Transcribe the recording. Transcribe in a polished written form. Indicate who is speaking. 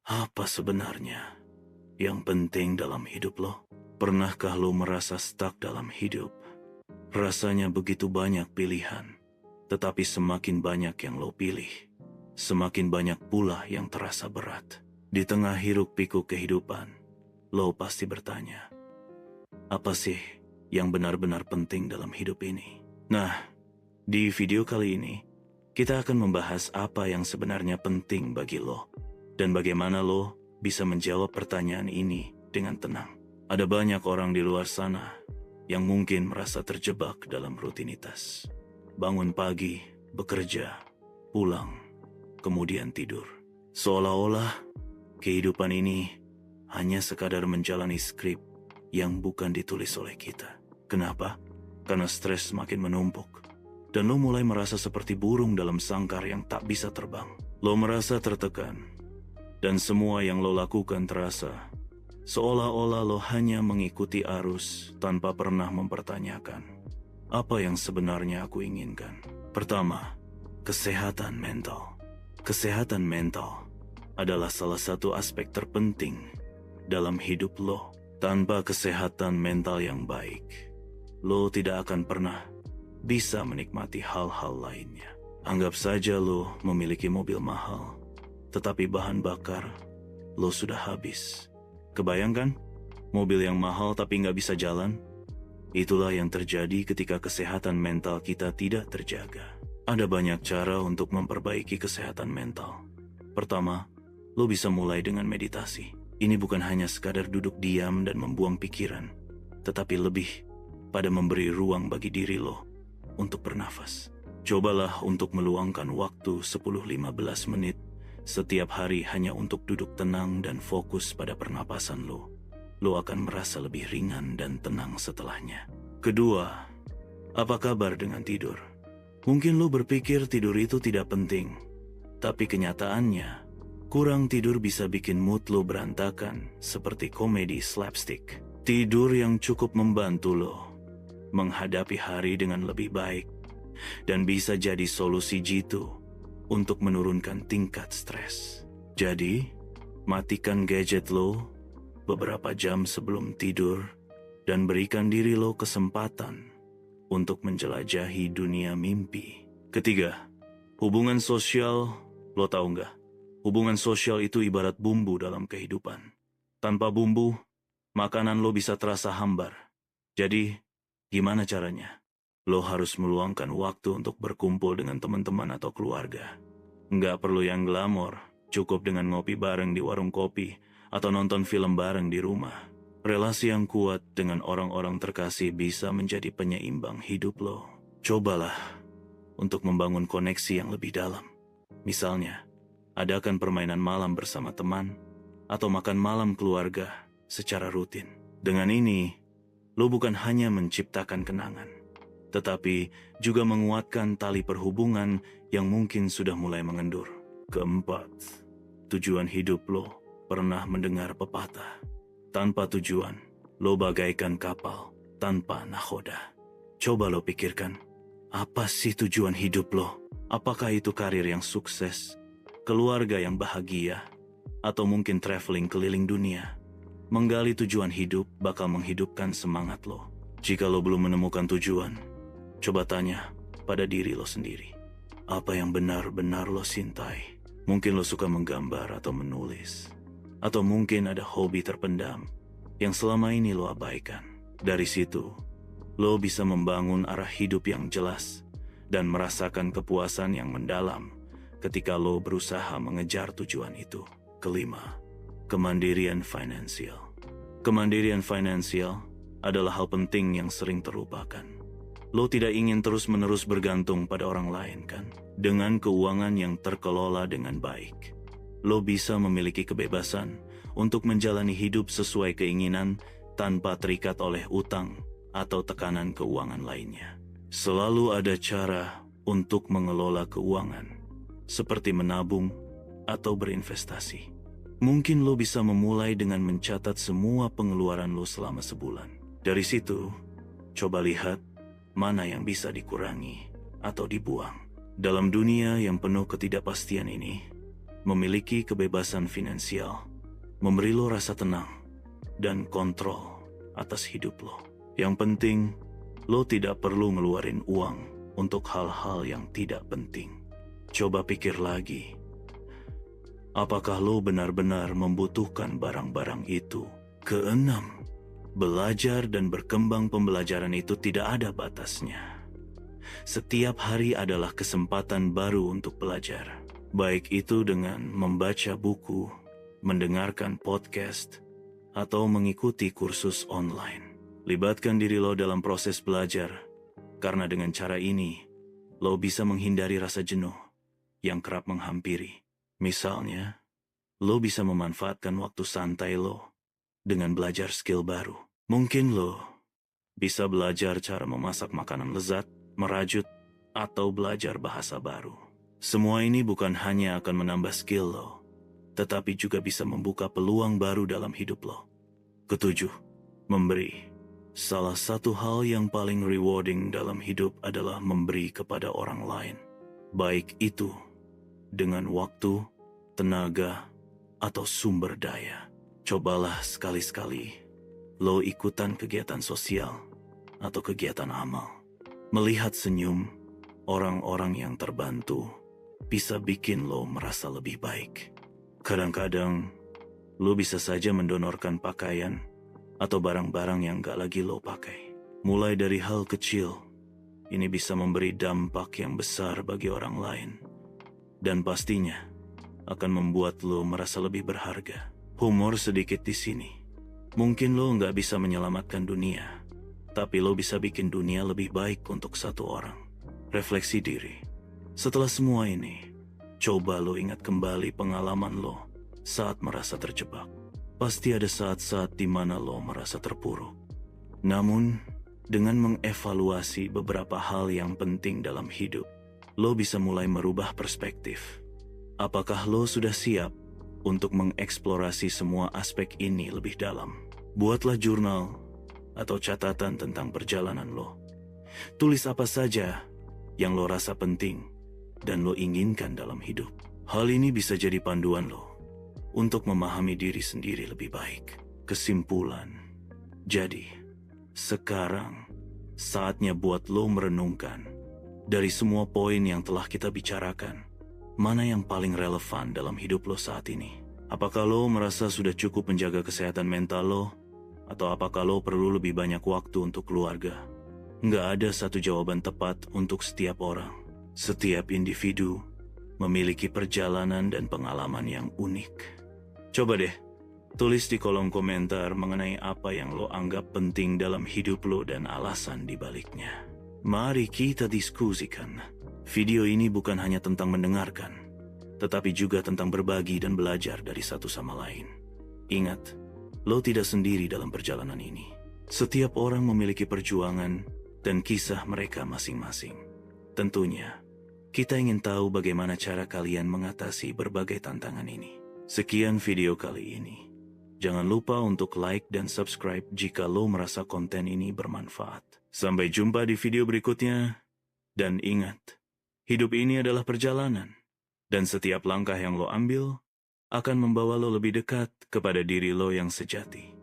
Speaker 1: Apa sebenarnya yang penting dalam hidup lo? Pernahkah lo merasa stuck dalam hidup? Rasanya begitu banyak pilihan, tetapi semakin banyak yang lo pilih, semakin banyak pula yang terasa berat. Di tengah hiruk-pikuk kehidupan, lo pasti bertanya, apa sih yang benar-benar penting dalam hidup ini? Nah, di video kali ini, kita akan membahas apa yang sebenarnya penting bagi lo, dan bagaimana lo bisa menjawab pertanyaan ini dengan tenang. Ada banyak orang di luar sana yang mungkin merasa terjebak dalam rutinitas. Bangun pagi, bekerja, pulang, kemudian tidur. Seolah-olah kehidupan ini hanya sekadar menjalani skrip yang bukan ditulis oleh kita. Kenapa? Karena stres semakin menumpuk, dan lo mulai merasa seperti burung dalam sangkar yang tak bisa terbang. Lo merasa tertekan, dan semua yang lo lakukan terasa seolah-olah lo hanya mengikuti arus tanpa pernah mempertanyakan, apa yang sebenarnya aku inginkan? Pertama, kesehatan mental. Kesehatan mental adalah salah satu aspek terpenting dalam hidup lo. Tanpa kesehatan mental yang baik, lo tidak akan pernah bisa menikmati hal-hal lainnya. Anggap saja lo memiliki mobil mahal, tetapi bahan bakar lo sudah habis. Kebayangkan? Mobil yang mahal tapi nggak bisa jalan? Itulah yang terjadi ketika kesehatan mental kita tidak terjaga. Ada banyak cara untuk memperbaiki kesehatan mental. Pertama, lo bisa mulai dengan meditasi. Ini bukan hanya sekadar duduk diam dan membuang pikiran, tetapi lebih pada memberi ruang bagi diri lo untuk bernafas. Cobalah untuk meluangkan waktu 10-15 menit setiap hari hanya untuk duduk tenang dan fokus pada pernapasan lo. Lo akan merasa lebih ringan dan tenang setelahnya. Kedua, apa kabar dengan tidur? Mungkin lo berpikir tidur itu tidak penting, tapi kenyataannya, kurang tidur bisa bikin mood lo berantakan seperti komedi slapstick. Tidur yang cukup membantu lo menghadapi hari dengan lebih baik dan bisa jadi solusi jitu untuk menurunkan tingkat stres. Jadi, matikan gadget lo beberapa jam sebelum tidur dan berikan diri lo kesempatan untuk menjelajahi dunia mimpi. Ketiga, hubungan sosial. Lo tahu nggak? Hubungan sosial itu ibarat bumbu dalam kehidupan. Tanpa bumbu, makanan lo bisa terasa hambar. Jadi, gimana caranya? Lo harus meluangkan waktu untuk berkumpul dengan teman-teman atau keluarga. Nggak perlu yang glamor, cukup dengan ngopi bareng di warung kopi atau nonton film bareng di rumah. Relasi yang kuat dengan orang-orang terkasih bisa menjadi penyeimbang hidup lo. Cobalah untuk membangun koneksi yang lebih dalam. Misalnya, adakan permainan malam bersama teman atau makan malam keluarga secara rutin. Dengan ini, lo bukan hanya menciptakan kenangan, tetapi juga menguatkan tali perhubungan yang mungkin sudah mulai mengendur. Keempat, tujuan hidup lo. Pernah mendengar pepatah, tanpa tujuan, lo bagaikan kapal tanpa nahoda. Coba lo pikirkan, apa sih tujuan hidup lo? Apakah itu karir yang sukses, keluarga yang bahagia, atau mungkin traveling keliling dunia? Menggali tujuan hidup bakal menghidupkan semangat lo. Jika lo belum menemukan tujuan, coba tanya pada diri lo sendiri. Apa yang benar-benar lo cintai? Mungkin lo suka menggambar atau menulis. Atau mungkin ada hobi terpendam yang selama ini lo abaikan. Dari situ, lo bisa membangun arah hidup yang jelas dan merasakan kepuasan yang mendalam ketika lo berusaha mengejar tujuan itu. Kelima, kemandirian finansial. Kemandirian finansial adalah hal penting yang sering terlupakan. Lo tidak ingin terus-menerus bergantung pada orang lain, kan? Dengan keuangan yang terkelola dengan baik, lo bisa memiliki kebebasan untuk menjalani hidup sesuai keinginan tanpa terikat oleh utang atau tekanan keuangan lainnya. Selalu ada cara untuk mengelola keuangan, seperti menabung atau berinvestasi. Mungkin lo bisa memulai dengan mencatat semua pengeluaran lo selama sebulan. Dari situ, coba lihat mana yang bisa dikurangi atau dibuang. Dalam dunia yang penuh ketidakpastian ini, memiliki kebebasan finansial, memberi lo rasa tenang, dan kontrol atas hidup lo. Yang penting, lo tidak perlu ngeluarin uang untuk hal-hal yang tidak penting. Coba pikir lagi, apakah lo benar-benar membutuhkan barang-barang itu? Keenam, belajar dan berkembang. Pembelajaran itu tidak ada batasnya. Setiap hari adalah kesempatan baru untuk belajar. Baik itu dengan membaca buku, mendengarkan podcast, atau mengikuti kursus online. Libatkan diri lo dalam proses belajar, karena dengan cara ini, lo bisa menghindari rasa jenuh yang kerap menghampiri. Misalnya, lo bisa memanfaatkan waktu santai lo dengan belajar skill baru. Mungkin lo bisa belajar cara memasak makanan lezat, merajut, atau belajar bahasa baru. Semua ini bukan hanya akan menambah skill lo, tetapi juga bisa membuka peluang baru dalam hidup lo. Ketujuh, memberi. Salah satu hal yang paling rewarding dalam hidup adalah memberi kepada orang lain. Baik itu dengan waktu, tenaga, atau sumber daya. Cobalah sekali-sekali lo ikutan kegiatan sosial atau kegiatan amal. Melihat senyum orang-orang yang terbantu bisa bikin lo merasa lebih baik. Kadang-kadang lo bisa saja mendonorkan pakaian atau barang-barang yang gak lagi lo pakai. Mulai dari hal kecil, ini bisa memberi dampak yang besar bagi orang lain. Dan pastinya akan membuat lo merasa lebih berharga. Humor sedikit di sini. Mungkin lo nggak bisa menyelamatkan dunia, tapi lo bisa bikin dunia lebih baik untuk satu orang. Refleksi diri. Setelah semua ini, coba lo ingat kembali pengalaman lo saat merasa terjebak. Pasti ada saat-saat di mana lo merasa terpuruk. Namun, dengan mengevaluasi beberapa hal yang penting dalam hidup, lo bisa mulai merubah perspektif. Apakah lo sudah siap untuk mengeksplorasi semua aspek ini lebih dalam? Buatlah jurnal atau catatan tentang perjalanan lo. Tulis apa saja yang lo rasa penting dan lo inginkan dalam hidup. Hal ini bisa jadi panduan lo untuk memahami diri sendiri lebih baik. Kesimpulan, jadi sekarang saatnya buat lo merenungkan dari semua poin yang telah kita bicarakan, mana yang paling relevan dalam hidup lo saat ini? Apakah lo merasa sudah cukup menjaga kesehatan mental lo? Atau apakah lo perlu lebih banyak waktu untuk keluarga? Nggak ada satu jawaban tepat untuk setiap orang. Setiap individu memiliki perjalanan dan pengalaman yang unik. Coba deh, tulis di kolom komentar mengenai apa yang lo anggap penting dalam hidup lo dan alasan dibaliknya. Mari kita diskusikan. Video ini bukan hanya tentang mendengarkan, tetapi juga tentang berbagi dan belajar dari satu sama lain. Ingat, lo tidak sendiri dalam perjalanan ini. Setiap orang memiliki perjuangan dan kisah mereka masing-masing. Tentunya, kita ingin tahu bagaimana cara kalian mengatasi berbagai tantangan ini. Sekian video kali ini. Jangan lupa untuk like dan subscribe jika lo merasa konten ini bermanfaat. Sampai jumpa di video berikutnya. Dan ingat, hidup ini adalah perjalanan, dan setiap langkah yang lo ambil akan membawa lo lebih dekat kepada diri lo yang sejati.